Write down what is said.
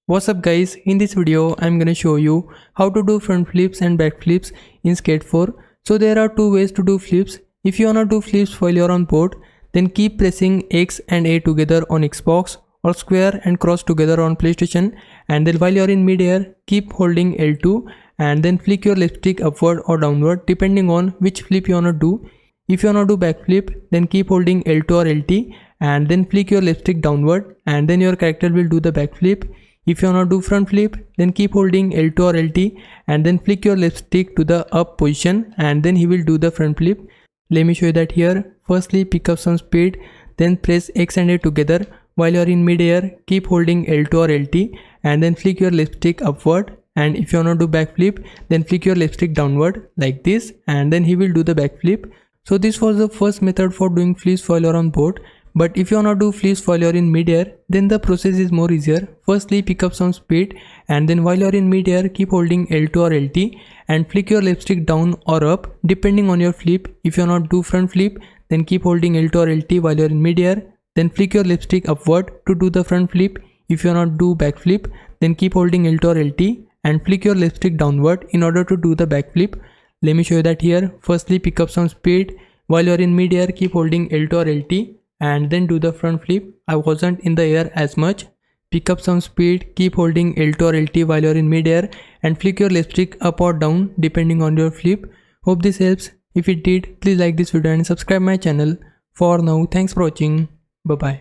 What's up guys, in this video I'm gonna show you how to do front flips and back flips in Skate 4. So there are two ways to do flips. If you wanna do flips while you're on board, then keep pressing X and A together on Xbox or square and cross together on PlayStation, and then while you're in midair, keep holding L2 and then flick your left stick upward or downward depending on which flip you wanna do. If you wanna do back flip, then keep holding L2 or LT and then flick your left stick downward and then your character will do the back flip. If you wanna do front flip, then keep holding L2 or LT and then flick your left stick to the up position and then he will do the front flip. Let me show you that here. Firstly, pick up some speed, then press X and A together. While you are in mid-air, keep holding L2 or LT and then flick your left stick upward. And if you wanna do back flip, then flick your left stick downward like this and then he will do the back flip. So this was the first method for doing flips while you're on board. But if you wanna do flips while you're in mid-air, then the process is more easier. Firstly, pick up some speed and then while you're in mid-air, keep holding L2 or LT and flick your left stick down or up depending on your flip. If you wanna do front flip, then keep holding L2 or LT while you're in mid-air, then flick your left stick upward to do the front flip. If you wanna do back flip, then keep holding L2 or LT and flick your left stick downward in order to do the back flip. Let me show you that here. Firstly, pick up some speed. While you're in mid-air, keep holding L2 or LT and then do the front flip. I wasn't in the air as much. Pick up some speed, keep holding L2 or LT while you're in mid-air and flick your left stick up or down depending on your flip. Hope this helps. If it did, please like this video and subscribe my channel. For now, thanks for watching. Bye bye.